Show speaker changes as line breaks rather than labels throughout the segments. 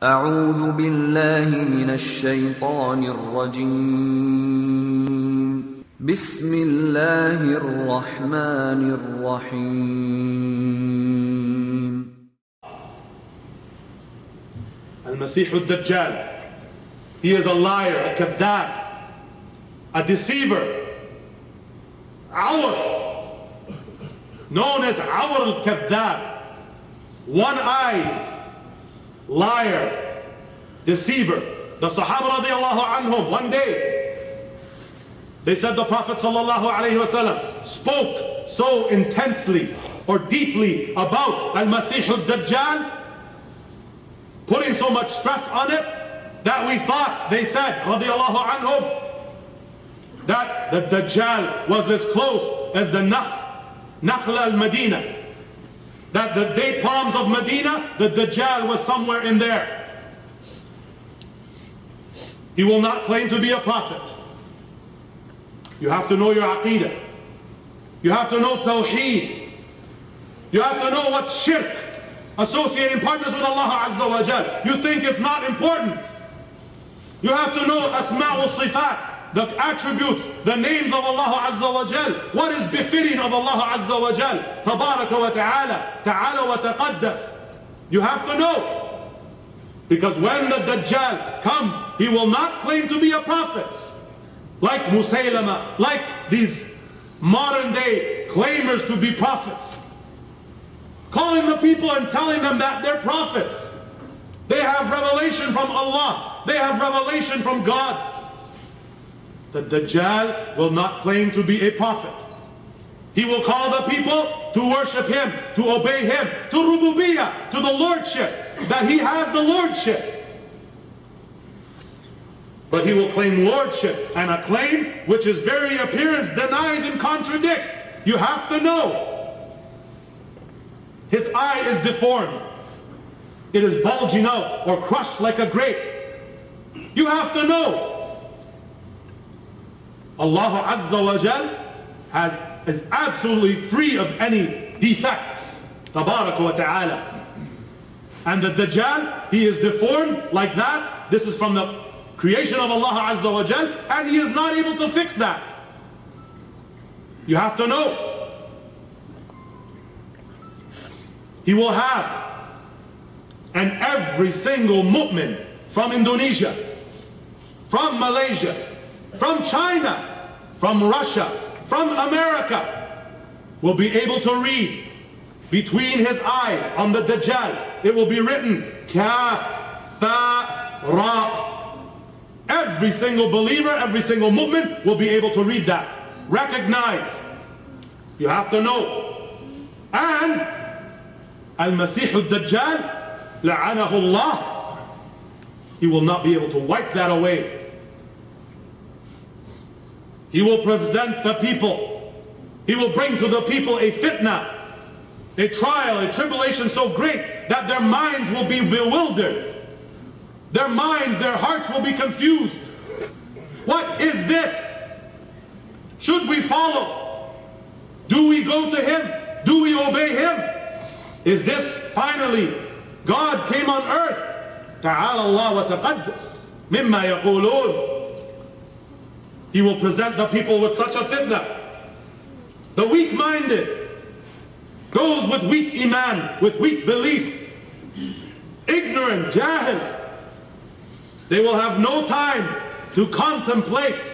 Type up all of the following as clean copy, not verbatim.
أعوذ بالله من الشيطان الرجيم. بسم الله الرحمن الرحيم.
Al-Masih al-Dajjal, he is a liar, a kadhab, a deceiver, awar, known as awar al-kadhab, one-eyed liar, deceiver. The Sahaba radiallahu anhum, one day, they said the Prophet sallallahu alayhi wasallam spoke so intensely or deeply about Al-Masih al-Dajjal, putting so much stress on it, that we thought, they said, radiallahu anhum, that the Dajjal was as close as the Nakhla al-Madina, that the date palms of Medina, the Dajjal was somewhere in there. He will not claim to be a prophet. You have to know your aqeedah. You have to know tawheed. You have to know what's shirk, associating partners with Allah Azza wa Jal. You think it's not important. You have to know asma wa sifat, the attributes, the names of Allah Azza wa Jal. What is befitting of Allah Azza wa Jal? Tabaraka wa ta'ala, ta'ala wa taqaddas. You have to know. Because when the Dajjal comes, he will not claim to be a prophet. Like Musaylama, like these modern day claimers to be prophets. Calling the people and telling them that they're prophets. They have revelation from Allah. They have revelation from God. The Dajjal will not claim to be a prophet. He will call the people to worship him, to obey him, to rububiyyah, to the lordship, that he has the lordship. But he will claim lordship, and a claim which his very appearance denies and contradicts. You have to know. His eye is deformed. It is bulging out or crushed like a grape. You have to know. Allah Azza wa Jal is absolutely free of any defects. Tabaraka wa ta'ala. And the Dajjal, he is deformed like that. This is from the creation of Allah Azza wa Jal, and he is not able to fix that. You have to know. He will have, and every single mu'min from Indonesia, from Malaysia, from China, from Russia, from America, will be able to read between his eyes on the Dajjal. It will be written, Kaf, Fa, Ra. Every single believer, every single mu'min will be able to read that. Recognize. You have to know. And Al-Masih al-Dajjal, la'anahu Allah, he will not be able to wipe that away. He will present the people. He will bring to the people a fitna, a trial, a tribulation so great that their minds will be bewildered. Their minds, their hearts will be confused. What is this? Should we follow? Do we go to him? Do we obey him? Is this finally God came on earth? Ta'ala Allah wa taqaddas mimma yaqulun. He will present the people with such a fitna. The weak-minded, those with weak iman, with weak belief, ignorant, jahil, they will have no time to contemplate,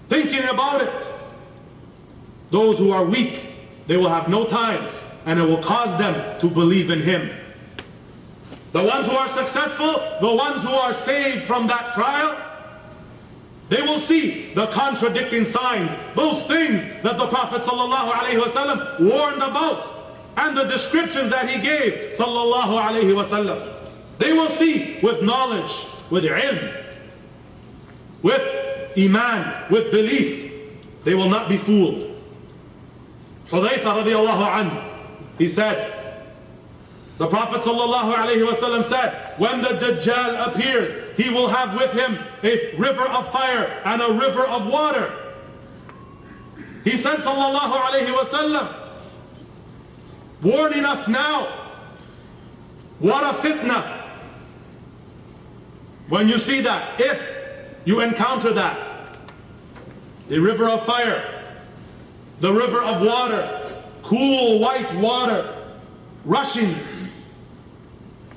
thinking about it. Those who are weak, they will have no time, and it will cause them to believe in him. The ones who are successful, the ones who are saved from that trial, they will see the contradicting signs, those things that the Prophet ﷺ warned about, and the descriptions that he gave ﷺ. They will see with knowledge, with ilm, with iman, with belief. They will not be fooled. Hudayfa radiallahu anhu, he said, the Prophet ﷺ said, when the Dajjal appears, he will have with him a river of fire and a river of water. He said, ﷺ, warning us now What a fitna! When you see that, if you encounter that, the river of fire, the river of water, cool white water rushing,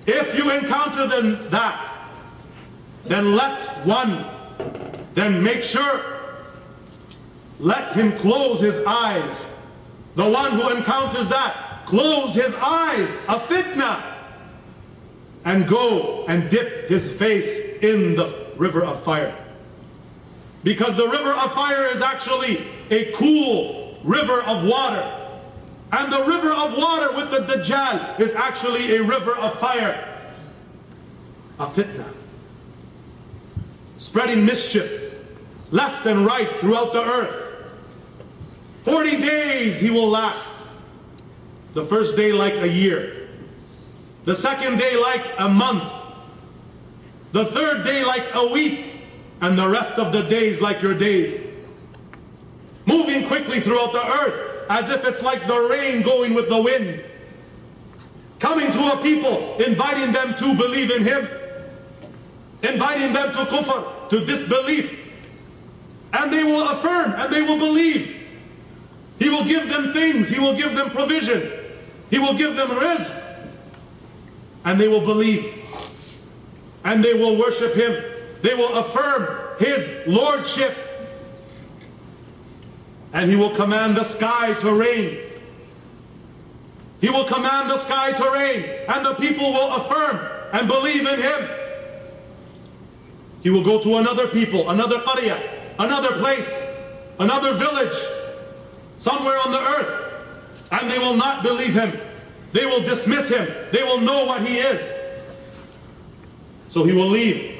if you encounter that, then then make sure, let him close his eyes. The one who encounters that, close his eyes, a fitna, and go and dip his face in the river of fire. Because the river of fire is actually a cool river of water. And the river of water with the Dajjal is actually a river of fire. A fitna. Spreading mischief left and right throughout the earth. 40 days he will last. The first day like a year. The second day like a month. The third day like a week. And the rest of the days like your days. Moving quickly throughout the earth as if it's like the rain going with the wind. Coming to a people, inviting them to believe in him. Inviting them to kufr, to disbelief. And they will affirm and they will believe. He will give them things, he will give them provision. He will give them rizq. And they will believe. And they will worship him. They will affirm his lordship. And he will command the sky to rain. He will command the sky to rain. And the people will affirm and believe in him. He will go to another people, another qaryah, another place, another village, somewhere on the earth. And they will not believe him. They will dismiss him. They will know what he is. So he will leave.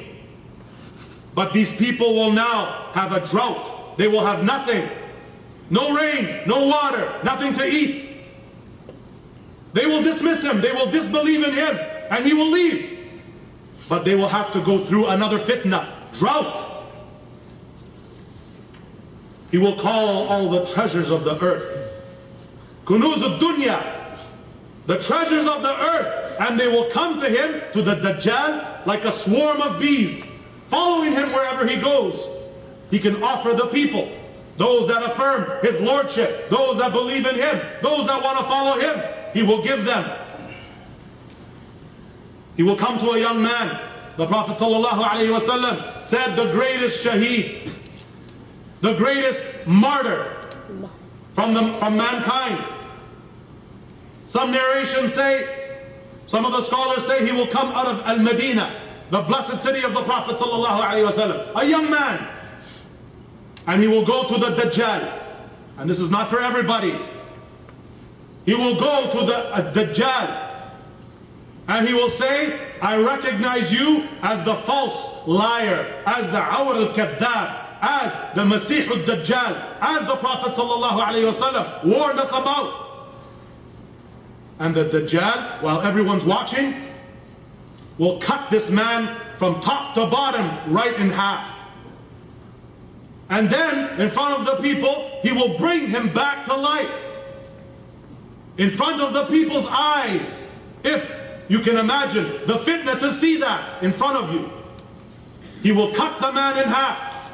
But these people will now have a drought. They will have nothing. No rain, no water, nothing to eat. They will dismiss him. They will disbelieve in him. And he will leave. But they will have to go through another fitna, drought. He will call all the treasures of the earth. Kunuz al-dunya, the treasures of the earth. And they will come to him, to the Dajjal, like a swarm of bees, following him wherever he goes. He can offer the people, those that affirm his lordship, those that believe in him, those that want to follow him, he will give them. He will come to a young man. The Prophet ﷺ said the greatest shaheed, the greatest martyr from mankind. Some narrations say, some of the scholars say he will come out of Al-Madinah, the blessed city of the Prophet ﷺ, a young man. And he will go to the Dajjal. And this is not for everybody. He will go to the Dajjal. And he will say, I recognize you as the false liar, as the Awr al-Kadhab, as the Masih al-Dajjal, as the Prophet ﷺ warned us about. And the Dajjal, while everyone's watching, will cut this man from top to bottom right in half. And then, in front of the people, he will bring him back to life. In front of the people's eyes. If you can imagine the fitna to see that in front of you. He will cut the man in half.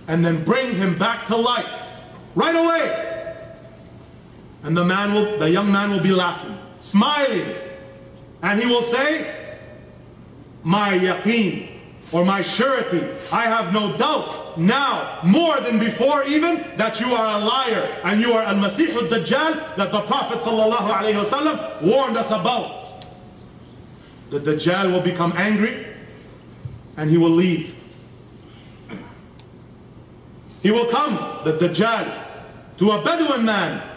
And then bring him back to life. Right away. And the young man will be laughing, smiling. And he will say, my yaqeen, or my surety, I have no doubt now, more than before even, that you are a liar and you are al-Masih al-Dajjal that the Prophet ﷺ warned us about. The Dajjal will become angry and he will leave. He will come, the Dajjal, to a Bedouin man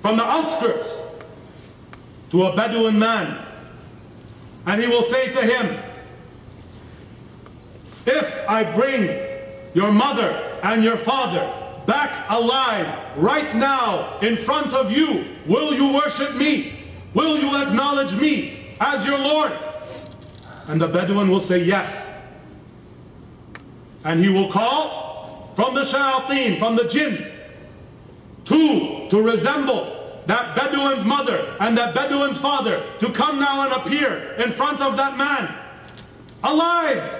from the outskirts, to a Bedouin man, and he will say to him, if I bring your mother and your father back alive right now in front of you, will you worship me? Will you acknowledge me as your Lord? And the Bedouin will say yes. And he will call from the shayateen, from the jinn, to resemble that Bedouin's mother and that Bedouin's father to come now and appear in front of that man, alive,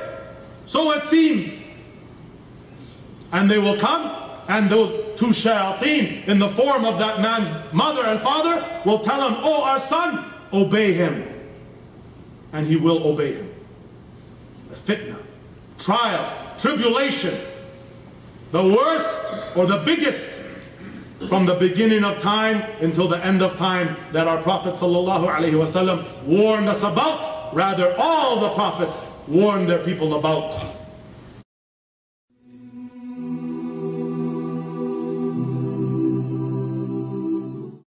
so it seems. And they will come, and those two shayateen in the form of that man's mother and father will tell him, oh, our son, obey him. And he will obey him. The fitna, trial, tribulation, the worst or the biggest from the beginning of time until the end of time that our Prophet ﷺ warned us about. Rather, all the prophets warned their people about.